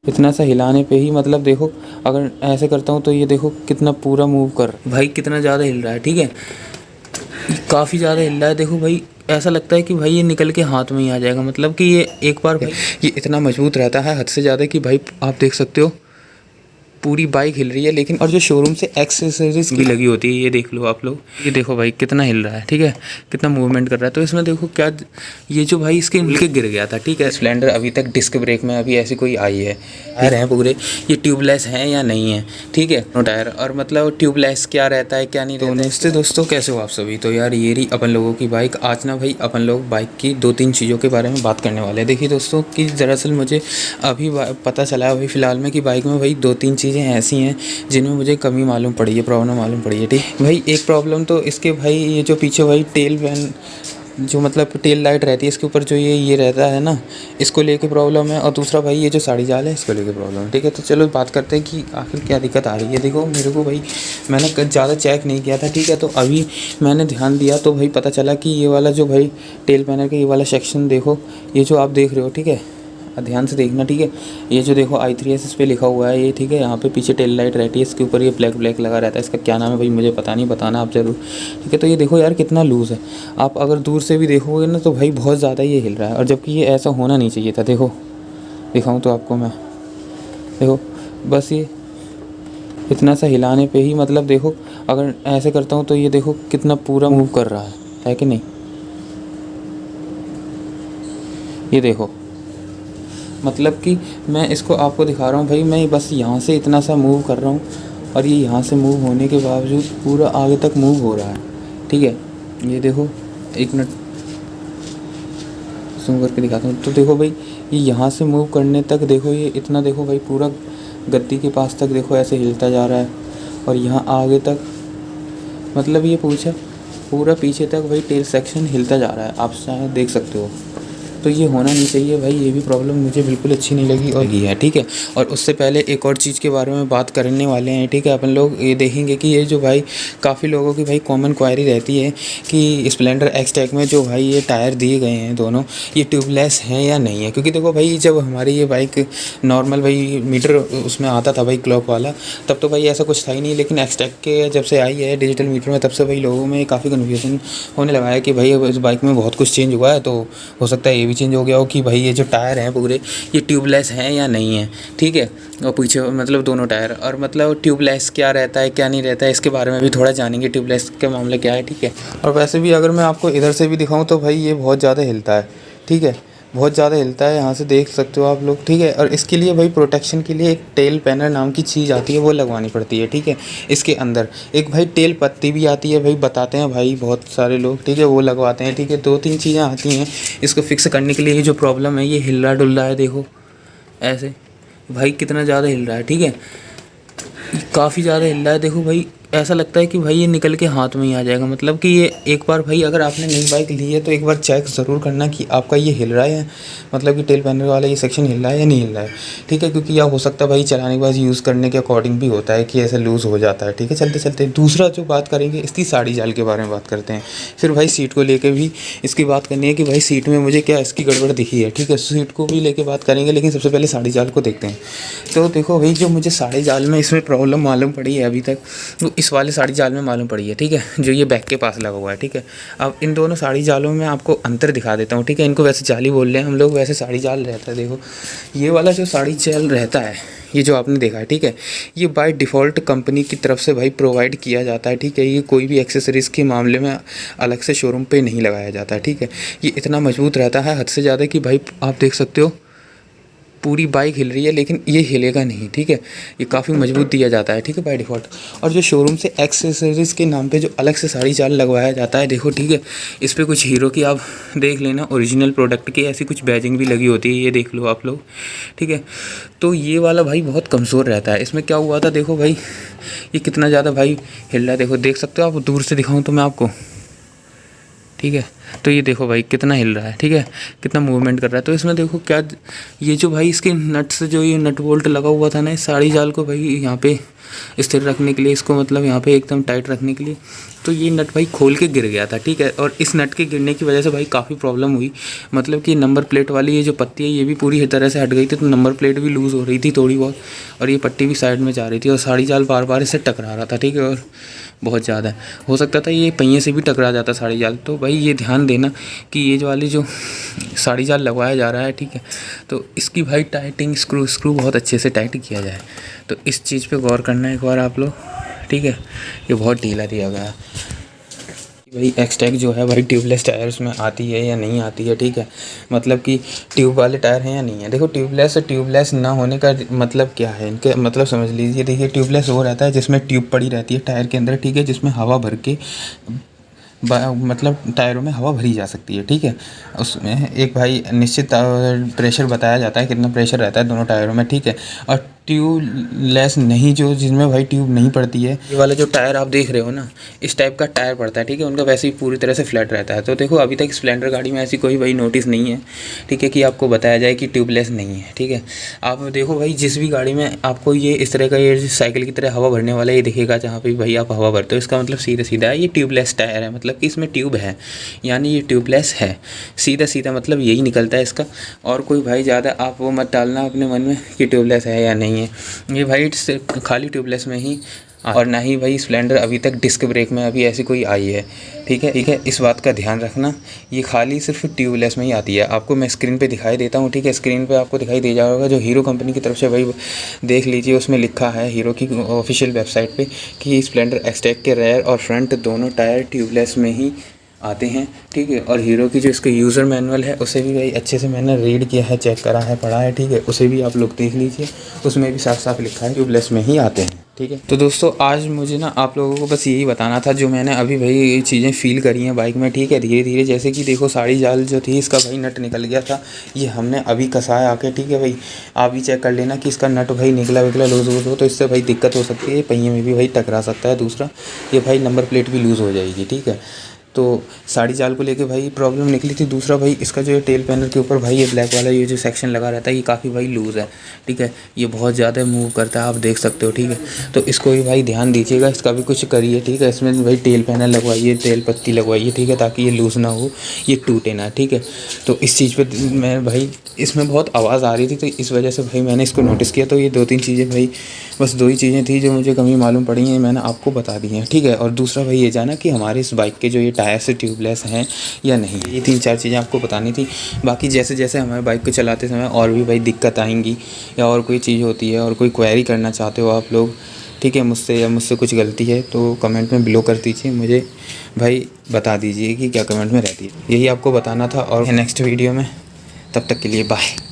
इतना सा हिलाने पे ही मतलब देखो, अगर ऐसे करता हूँ तो ये देखो कितना पूरा मूव कर भाई, कितना ज़्यादा हिल रहा है। ठीक है, काफ़ी ज़्यादा हिल रहा है। देखो भाई, ऐसा लगता है कि भाई ये निकल के हाथ में ही आ जाएगा। मतलब कि ये एक बार भाई ये इतना मजबूत रहता है हद से ज़्यादा कि भाई आप देख सकते हो पूरी बाइक हिल रही है। लेकिन और जो शोरूम से एक्सेसरीज भी लगी होती है, ये देख लो आप लोग, ये देखो भाई कितना हिल रहा है। ठीक है, कितना मूवमेंट कर रहा है। तो इसमें देखो क्या, ये जो भाई इसके मिलके गिर गया था। ठीक है, स्प्लेंडर अभी तक डिस्क ब्रेक में अभी ऐसी कोई आई है। टायर हैं पूरे, ये ट्यूबलेस हैं या नहीं है। ठीक है, नो टायर। और मतलब ट्यूबलेस क्या रहता है क्या नहीं रहता है। नमस्ते दोस्तों, कैसे हो आप सभी। तो यार ये रही अपन लोगों की बाइक। आज ना भाई अपन लोग बाइक की 2-3 चीज़ों के बारे में बात करने वाले हैं। देखिए दोस्तों कि दरअसल मुझे अभी पता चला है अभी फ़िलहाल में कि बाइक में भाई 2-3 चीज़ें ऐसी हैं जिनमें मुझे कमी मालूम पड़ी है, प्रॉब्लम मालूम पड़ी है। ठीक भाई, एक प्रॉब्लम तो इसके भाई ये जो पीछे भाई टेल वैन जो मतलब टेल लाइट रहती है इसके ऊपर जो ये रहता है ना, इसको लेके प्रॉब्लम है। और दूसरा भाई ये जो साड़ी जाल है इसको लेके प्रॉब्लम है। ठीक है, तो चलो बात करते हैं कि आखिर क्या दिक्कत आ रही है। देखो मेरे को भाई, मैंने ज़्यादा चेक नहीं किया था। ठीक है, तो अभी मैंने ध्यान दिया तो भाई पता चला कि ये वाला जो भाई टेल पैनल का ये वाला सेक्शन देखो, ये जो आप देख रहे हो। ठीक है, ध्यान से देखना। ठीक है, ये जो देखो i3s इस पे लिखा हुआ है ये। ठीक है, यहाँ पे पीछे टेल लाइट रहती है, इसके ऊपर ये ब्लैक ब्लैक लगा रहता है। इसका क्या नाम है भाई मुझे पता नहीं, बताना आप ज़रूर। ठीक है, तो ये देखो यार कितना लूज़ है। आप अगर दूर से भी देखोगे ना तो भाई बहुत ज़्यादा ये हिल रहा है, और जबकि ये ऐसा होना नहीं चाहिए था। देखो दिखाऊँ तो आपको मैं, देखो बस ये इतना सा हिलाने पर ही मतलब देखो, अगर ऐसे करता हूँ तो ये देखो कितना पूरा मूव कर रहा है कि नहीं। ये देखो, मतलब कि मैं इसको आपको दिखा रहा हूँ भाई, मैं बस यहाँ से इतना सा मूव कर रहा हूँ और ये यहाँ से मूव होने के बावजूद पूरा आगे तक मूव हो रहा है। ठीक है, ये देखो, एक मिनट जूम करके दिखाता हूँ। तो देखो भाई, ये यहाँ से मूव करने तक देखो, ये इतना देखो भाई पूरा गद्दी के पास तक देखो ऐसे हिलता जा रहा है। और यहाँ आगे तक मतलब ये पूरा पीछे तक भाई टेल सेक्शन हिलता जा रहा है, आप शायद देख सकते हो। तो ये होना नहीं चाहिए भाई, ये भी प्रॉब्लम मुझे बिल्कुल अच्छी नहीं लगी और ये है। ठीक है, और उससे पहले एक और चीज़ के बारे में बात करने वाले हैं। ठीक है, अपन लोग ये देखेंगे कि ये जो भाई काफ़ी लोगों की भाई कॉमन क्वायरी रहती है कि स्प्लेंडर एक्सटेक में जो भाई ये टायर दिए गए हैं दोनों, ये ट्यूबलेस हैं या नहीं है। क्योंकि देखो भाई, जब हमारी ये बाइक नॉर्मल भाई मीटर उसमें आता था भाई क्लॉक वाला, तब तो भाई ऐसा कुछ था ही नहीं। लेकिन एक्सटेक के जब से आई है डिजिटल मीटर में, तब से भाई लोगों में काफ़ी कन्फ्यूजन होने लगा है कि भाई इस बाइक में बहुत कुछ चेंज हुआ है। तो हो सकता है ये भी चेंज हो गया हो कि भाई ये जो टायर हैं पूरे, ये ट्यूबलेस हैं या नहीं है। ठीक है, और पीछे मतलब दोनों टायर, और मतलब ट्यूबलेस क्या रहता है क्या नहीं रहता है इसके बारे में भी थोड़ा जानेंगे, ट्यूबलेस का मामला क्या है। ठीक है, और वैसे भी अगर मैं आपको इधर से भी दिखाऊं तो भाई ये बहुत ज़्यादा हिलता है। ठीक है, बहुत ज़्यादा हिलता है, यहाँ से देख सकते हो आप लोग। ठीक है, और इसके लिए भाई प्रोटेक्शन के लिए एक टेल पैनल नाम की चीज़ आती है, वो लगवानी पड़ती है। ठीक है, इसके अंदर एक भाई टेल पत्ती भी आती है भाई, बताते हैं भाई बहुत सारे लोग। ठीक है, वो लगवाते हैं। ठीक है, 2-3 चीज़ें आती हैं इसको फिक्स करने के लिए। ये जो प्रॉब्लम है, ये हिल रहा डुल रहा है, देखो ऐसे भाई कितना ज़्यादा हिल रहा है। ठीक है, काफ़ी ज़्यादा हिल रहा है। देखो भाई, ऐसा लगता है कि भाई ये निकल के हाथ में ही आ जाएगा। मतलब कि ये एक बार भाई, अगर आपने नई बाइक ली है तो एक बार चेक ज़रूर करना कि आपका ये हिल रहा है, मतलब कि टेल पैनल वाला ये सेक्शन हिल रहा है या नहीं हिल रहा है। ठीक है, क्योंकि यह हो सकता है भाई चलाने के बाद यूज़ करने के अकॉर्डिंग भी होता है कि ऐसे लूज़ हो जाता है। ठीक है, चलते चलते दूसरा जो बात करेंगे, इसकी साड़ी जाल के बारे में बात करते हैं। फिर भाई सीट को लेकर भी इसकी बात करनी है कि भाई सीट में मुझे क्या इसकी गड़बड़ दिखी है। ठीक है, सीट को भी लेके बात करेंगे, लेकिन सबसे पहले साड़ी जाल को देखते हैं। तो देखो भाई, जो मुझे साड़ी जाल में इसमें प्रॉब्लम मालूम पड़ी है अभी तक, तो इस वाले साड़ी जाल में मालूम पड़ी है। ठीक है, जो ये बैक के पास लगा हुआ है। ठीक है, अब इन दोनों साड़ी जालों में आपको अंतर दिखा देता हूँ। ठीक है, इनको वैसे जाली बोल रहे हैं हम लोग, वैसे साड़ी जाल रहता है। देखो ये वाला जो साड़ी जाल रहता है, ये जो आपने देखा है, ठीक है, ये बाय डिफ़ॉल्ट कंपनी की तरफ से भाई प्रोवाइड किया जाता है। ठीक है, ये कोई भी एक्सेसरीज़ के मामले में अलग से शोरूम पे नहीं लगाया जाता है। ठीक है, ये इतना मजबूत रहता है हद से ज़्यादा कि भाई आप देख सकते हो पूरी बाइक हिल रही है, लेकिन ये हिलेगा नहीं। ठीक है, ये काफ़ी मजबूत दिया जाता है। ठीक है, बाय डिफ़ॉल्ट। और जो शोरूम से एक्सेसरीज़ के नाम पे जो अलग से साड़ी जाल लगवाया जाता है, देखो ठीक है, इस पर कुछ हीरो की आप देख लेना, ओरिजिनल प्रोडक्ट की ऐसी कुछ बैजिंग भी लगी होती है, ये देख लो आप लोग। ठीक है, तो ये वाला भाई बहुत कमज़ोर रहता है। इसमें क्या हुआ था, देखो भाई ये कितना ज़्यादा भाई हिल रहा है। देखो देख सकते हो आप, दूर से दिखाऊँ तो मैं आपको। ठीक है, तो ये देखो भाई कितना हिल रहा है, ठीक है, कितना मूवमेंट कर रहा है। तो इसमें देखो क्या, ये जो भाई इसके नट से जो ये नट बोल्ट लगा हुआ था ना इस साड़ी जाल को भाई यहाँ पे स्थिर रखने के लिए, इसको मतलब यहाँ पे एकदम टाइट रखने के लिए, तो ये नट भाई खोल के गिर गया था, ठीक है। और इस नट के गिरने की वजह से भाई काफ़ी प्रॉब्लम हुई, मतलब कि नंबर प्लेट वाली ये जो पट्टी है ये भी पूरी तरह से हट गई थी, तो नंबर प्लेट भी लूज़ हो रही थी थोड़ी बहुत, और ये पट्टी भी साइड में जा रही थी, और साड़ी जाल बार बार इससे टकरा रहा था, ठीक है। और बहुत ज़्यादा हो सकता था ये पहिए से भी टकरा जाता साड़ी जाल। तो भाई ये ध्यान देना कि ये जो वाली जो साड़ी जाल लगवाया जा रहा है, ठीक है, तो इसकी भाई टाइटिंग स्क्रू बहुत अच्छे से टाइट किया जाए। तो इस चीज़ पे गौर करना है एक बार आप लोग, ठीक है। ये बहुत ढीला दिया गया है भाई। एक्सटैग जो है भाई ट्यूबलेस टायर्स में आती है या नहीं आती है, ठीक है, मतलब कि ट्यूब वाले टायर हैं या नहीं है। देखो ट्यूबलेस ना होने का मतलब क्या है, इनके मतलब समझ लीजिए। देखिए ट्यूबलेस वो रहता है जिसमें ट्यूब पड़ी रहती है टायर के अंदर, ठीक है, जिसमें हवा भर के मतलब टायरों में हवा भरी जा सकती है, ठीक है। उसमें एक भाई निश्चित प्रेशर बताया जाता है, कितना प्रेशर रहता है दोनों टायरों में, ठीक है। और ट्यूबलेस नहीं, जो जिसमें भाई ट्यूब नहीं पड़ती है, ये वाला जो टायर आप देख रहे हो ना, इस टाइप का टायर पड़ता है, ठीक है। उनका वैसे ही पूरी तरह से फ्लैट रहता है। तो देखो अभी तक स्प्लेंडर गाड़ी में ऐसी कोई भाई नोटिस नहीं है, ठीक है, कि आपको बताया जाए कि ट्यूबलेस नहीं है, ठीक है। आप देखो भाई जिस भी गाड़ी में आपको ये इस तरह का ये साइकिल की तरह हवा भरने वाला ये दिखेगा, जहाँ पे भाई आप हवा भरते हो, इसका मतलब सीधा सीधा है ये ट्यूबलेस टायर है, मतलब कि इसमें ट्यूब है, यानी ये ट्यूबलेस है। सीधा सीधा मतलब यही निकलता है इसका। और कोई भाई ज़्यादा आप वो मत डालना अपने मन में कि ट्यूबलेस है या नहीं है, ये भाई सिर्फ खाली ट्यूबलेस में ही। और ना ही भाई स्प्लेंडर अभी तक डिस्क ब्रेक में अभी ऐसी कोई आई है, ठीक है, ठीक है। इस बात का ध्यान रखना, ये खाली सिर्फ ट्यूबलेस में ही आती है। आपको मैं स्क्रीन पे दिखाई देता हूँ, ठीक है, स्क्रीन पे आपको दिखाई दे जाएगा जो हीरो कंपनी की तरफ से भाई देख लीजिए, उसमें लिखा है हीरो की ऑफिशियल वेबसाइट पे कि स्प्लेंडर एक्सटैग के रेयर और फ्रंट दोनों टायर ट्यूबलेस में ही आते हैं, ठीक है। और हीरो की जो इसका यूज़र मैनुअल है उसे भी भाई अच्छे से मैंने रीड किया है, चेक करा है, पढ़ा है, ठीक है, उसे भी आप लोग देख लीजिए, उसमें भी साफ साफ लिखा है ट्यूबलेस में ही आते हैं, ठीक है। तो दोस्तों आज मुझे ना आप लोगों को बस यही बताना था जो मैंने अभी भाई ये चीज़ें फ़ील करी हैं बाइक में, ठीक है। धीरे धीरे जैसे कि देखो साड़ी जाल जो थी इसका भाई नट निकल गया था, ये हमने अभी कसाया आके, ठीक है भाई। आप भी चेक कर लेना कि इसका नट भाई निकला विकला लूज़ वूज़ हो तो इससे भाई दिक्कत हो सकती है, पहिए में भी भाई टकरा सकता है। दूसरा ये भाई नंबर प्लेट भी लूज़ हो जाएगी, ठीक है। तो साड़ी जाल को लेके भाई प्रॉब्लम निकली थी। दूसरा भाई इसका जो टेल पैनल के ऊपर भाई ये ब्लैक वाला ये जो सेक्शन लगा रहता है ये काफ़ी भाई लूज़ है, ठीक है, ये बहुत ज़्यादा मूव करता है, आप देख सकते हो, ठीक है। तो इसको भी भाई ध्यान दीजिएगा, इसका भी कुछ करिए, ठीक है। इसमें भाई टेल पैनल लगवाइए, टेल पत्ती लगवाइए, ठीक है, ताकि ये लूज़ ना हो, ये टूटे ना, ठीक है। तो इस चीज़ पर मैं भाई इसमें बहुत आवाज़ आ रही थी तो इस वजह से भाई मैंने इसको नोटिस किया। तो ये 2-3 चीज़ें भाई, बस 2 ही चीज़ें थी जो मुझे कमी मालूम पड़ी हैं, मैंने आपको बता दी हैं, ठीक है। और दूसरा भाई ये जाना कि हमारे इस बाइक के जो ये टायर से ट्यूबलेस हैं या नहीं, ये 3-4 चीज़ें आपको बतानी थी। बाकी जैसे जैसे हमारे बाइक को चलाते समय और भी भाई दिक्कत आएंगी या और कोई चीज़ होती है और कोई क्वेरी करना चाहते हो आप लोग, ठीक है, मुझसे या मुझसे कुछ गलती है तो कमेंट में बिलो कर दीजिए, मुझे भाई बता दीजिए कि क्या कमेंट में रहती है। यही आपको बताना था और नेक्स्ट वीडियो में, तब तक के लिए बाय।